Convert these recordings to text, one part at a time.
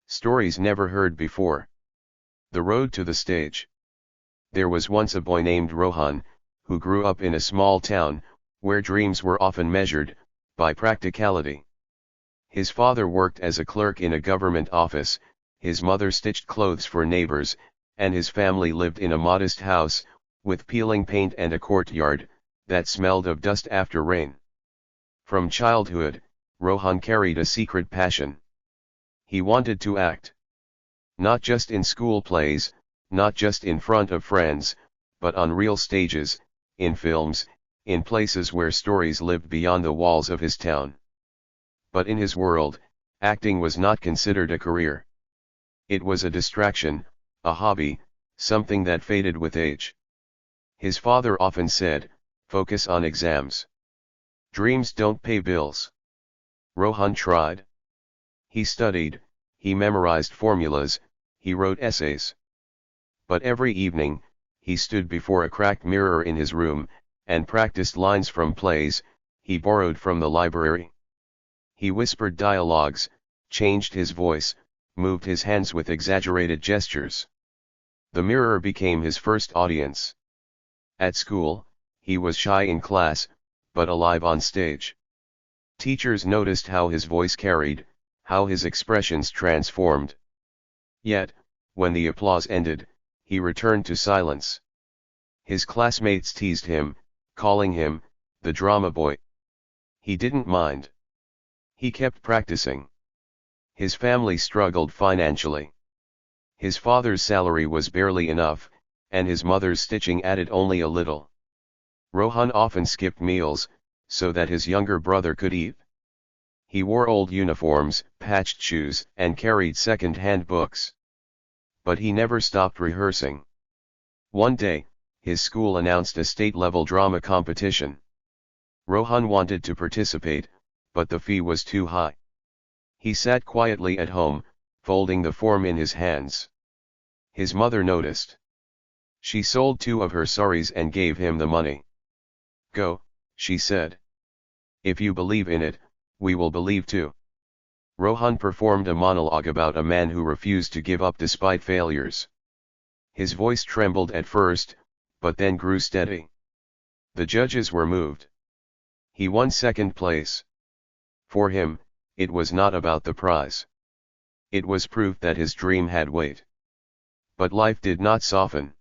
Stories never heard before. The road to the stage. There was once a boy named Rohan, who grew up in a small town, where dreams were often measured by practicality. His father worked as a clerk in a government office, his mother stitched clothes for neighbors, and his family lived in a modest house, with peeling paint and a courtyard that smelled of dust after rain. From childhood, Rohan carried a secret passion. He wanted to act. Not just in school plays, not just in front of friends, but on real stages, in films, in places where stories lived beyond the walls of his town. But in his world, acting was not considered a career. It was a distraction, a hobby, something that faded with age. His father often said, "Focus on exams. Dreams don't pay bills." Rohan tried. He studied, he memorized formulas, he wrote essays. But every evening, he stood before a cracked mirror in his room, and practiced lines from plays he borrowed from the library. He whispered dialogues, changed his voice, moved his hands with exaggerated gestures. The mirror became his first audience. At school, he was shy in class, but alive on stage. Teachers noticed how his voice carried, how his expressions transformed. Yet, when the applause ended, he returned to silence. His classmates teased him, calling him the drama boy. He didn't mind. He kept practicing. His family struggled financially. His father's salary was barely enough, and his mother's stitching added only a little. Rohan often skipped meals, so that his younger brother could eat. He wore old uniforms, patched shoes, and carried second-hand books. But he never stopped rehearsing. One day, his school announced a state-level drama competition. Rohan wanted to participate, but the fee was too high. He sat quietly at home, folding the form in his hands. His mother noticed. She sold 2 of her saris and gave him the money. "Go," she said. "If you believe in it, we will believe too." Rohan performed a monologue about a man who refused to give up despite failures. His voice trembled at first, but then grew steady. The judges were moved. He won second place. For him, it was not about the prize. It was proof that his dream had weight. But life did not soften.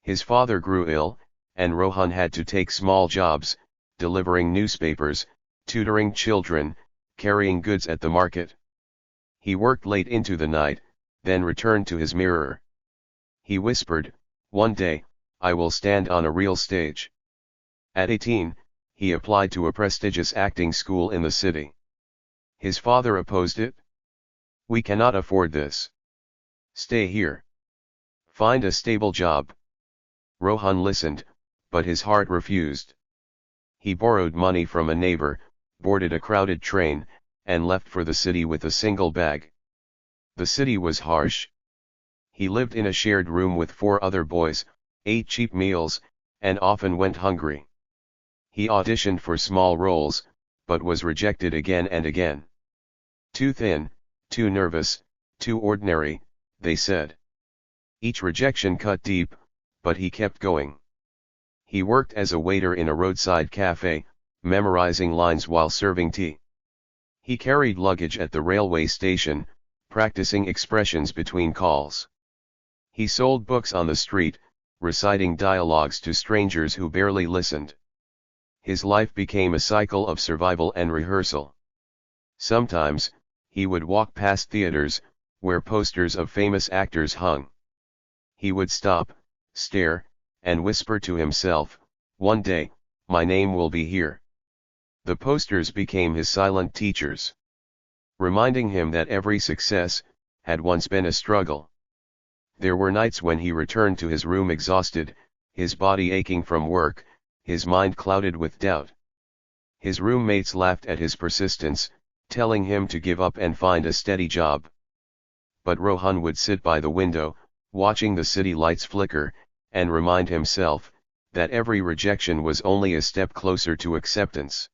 His father grew ill, and Rohan had to take small jobs, delivering newspapers, tutoring children, carrying goods at the market. He worked late into the night, then returned to his mirror. He whispered, "One day, I will stand on a real stage." At 18, he applied to a prestigious acting school in the city. His father opposed it. "We cannot afford this. Stay here. Find a stable job." Rohan listened, but his heart refused. He borrowed money from a neighbor, boarded a crowded train, and left for the city with a single bag. The city was harsh. He lived in a shared room with 4 other boys, ate cheap meals, and often went hungry. He auditioned for small roles, but was rejected again and again. "Too thin, too nervous, too ordinary," they said. Each rejection cut deep, but he kept going. He worked as a waiter in a roadside cafe, memorizing lines while serving tea. He carried luggage at the railway station, practicing expressions between calls. He sold books on the street, reciting dialogues to strangers who barely listened. His life became a cycle of survival and rehearsal. Sometimes, he would walk past theaters, where posters of famous actors hung. He would stop, stare, and whisper to himself, "One day, my name will be here." The posters became his silent teachers, reminding him that every success had once been a struggle. There were nights when he returned to his room exhausted, his body aching from work, his mind clouded with doubt. His roommates laughed at his persistence, telling him to give up and find a steady job. But Rohan would sit by the window, watching the city lights flicker, and remind himself that every rejection was only a step closer to acceptance.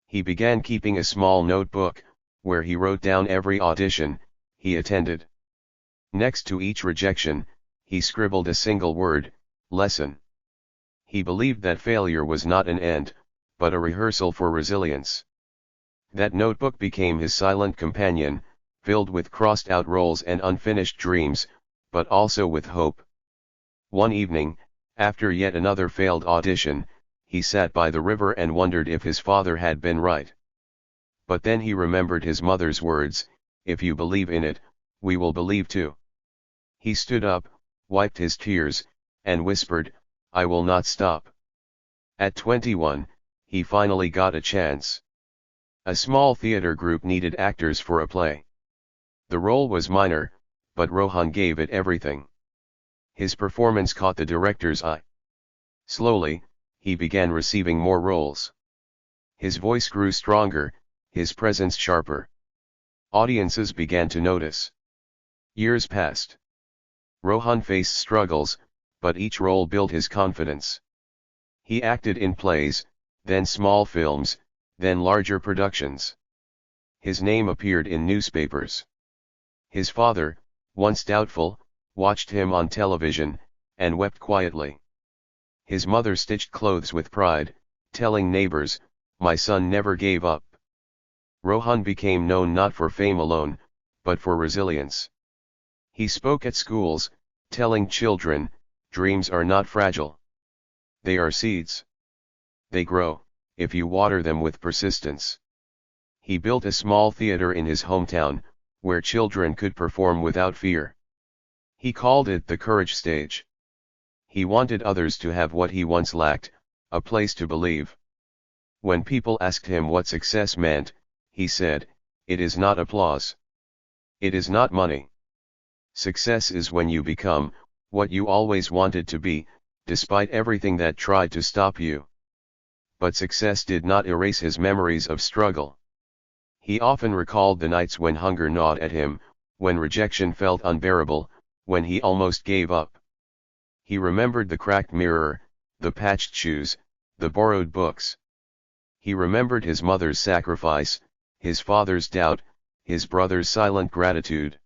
He began keeping a small notebook, where he wrote down every audition he attended. Next to each rejection, he scribbled a single word, lesson. He believed that failure was not an end, but a rehearsal for resilience. That notebook became his silent companion, filled with crossed-out roles and unfinished dreams, but also with hope. One evening, after yet another failed audition, he sat by the river and wondered if his father had been right. But then he remembered his mother's words, "If you believe in it, we will believe too." He stood up, wiped his tears, and whispered, "I will not stop." At 21, he finally got a chance. A small theater group needed actors for a play. The role was minor, but Rohan gave it everything. His performance caught the director's eye. Slowly, he began receiving more roles. His voice grew stronger, his presence sharper. Audiences began to notice. Years passed. Rohan faced struggles, but each role built his confidence. He acted in plays, then small films, then larger productions. His name appeared in newspapers. His father, once doubtful, watched him on television, and wept quietly. His mother stitched clothes with pride, telling neighbors, "My son never gave up." Rohan became known not for fame alone, but for resilience. He spoke at schools, telling children, dreams are not fragile. They are seeds. They grow, if you water them with persistence. He built a small theater in his hometown, where children could perform without fear. He called it the Courage Stage. He wanted others to have what he once lacked, a place to believe. When people asked him what success meant, he said, "It is not applause. It is not money. Success is when you become what you always wanted to be, despite everything that tried to stop you." But success did not erase his memories of struggle. He often recalled the nights when hunger gnawed at him, when rejection felt unbearable, when he almost gave up. He remembered the cracked mirror, the patched shoes, the borrowed books. He remembered his mother's sacrifice, his father's doubt, his brother's silent gratitude.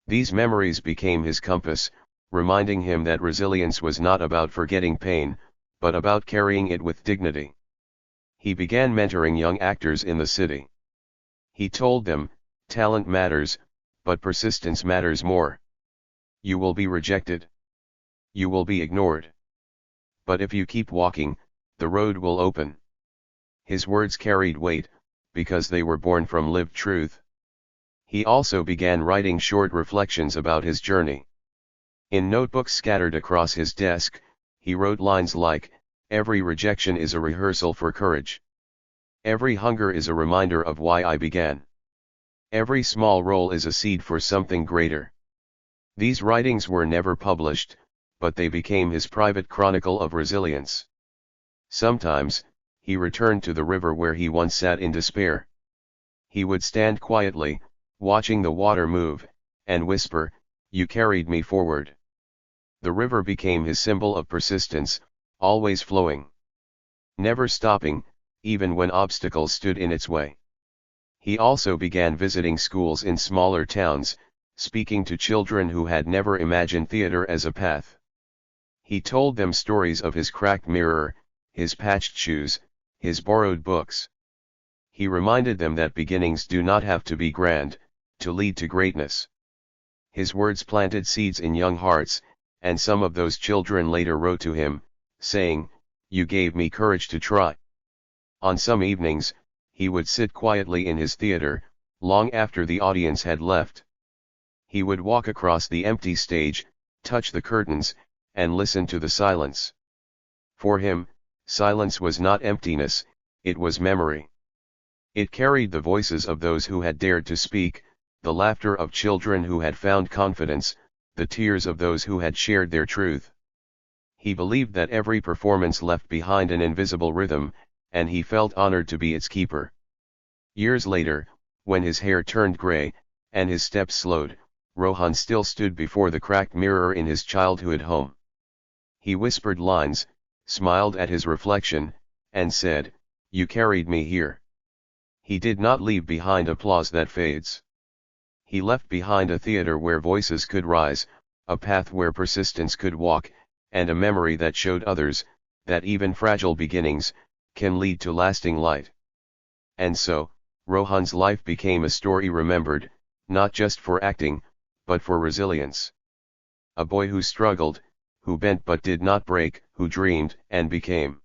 These memories became his compass, reminding him that resilience was not about forgetting pain, but about carrying it with dignity. He began mentoring young actors in the city. He told them, "Talent matters, but persistence matters more. You will be rejected. You will be ignored. But if you keep walking, the road will open." His words carried weight, because they were born from lived truth. He also began writing short reflections about his journey. In notebooks scattered across his desk, he wrote lines like, "Every rejection is a rehearsal for courage. Every hunger is a reminder of why I began. Every small role is a seed for something greater." These writings were never published, but they became his private chronicle of resilience. Sometimes, he returned to the river where he once sat in despair. He would stand quietly, watching the water move, and whisper, "You carried me forward." The river became his symbol of persistence, always flowing. Never stopping, even when obstacles stood in its way. He also began visiting schools in smaller towns, speaking to children who had never imagined theater as a path. He told them stories of his cracked mirror, his patched shoes, his borrowed books. He reminded them that beginnings do not have to be grand, to lead to greatness. His words planted seeds in young hearts, and some of those children later wrote to him, saying, "You gave me courage to try." On some evenings, he would sit quietly in his theater, long after the audience had left. He would walk across the empty stage, touch the curtains, and listen to the silence. For him, silence was not emptiness, it was memory. It carried the voices of those who had dared to speak, the laughter of children who had found confidence, the tears of those who had shared their truth. He believed that every performance left behind an invisible rhythm, and he felt honored to be its keeper. Years later, when his hair turned gray, and his steps slowed, Rohan still stood before the cracked mirror in his childhood home. He whispered lines, smiled at his reflection, and said, "You carried me here." He did not leave behind applause that fades. He left behind a theater where voices could rise, a path where persistence could walk, and a memory that showed others, that even fragile beginnings, can lead to lasting light. And so, Rohan's life became a story remembered, not just for acting, but for resilience. A boy who struggled, who bent but did not break, who dreamed and became.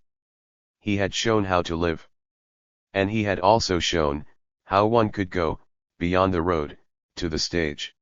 He had shown how to live. And he had also shown how one could go beyond the road to the stage.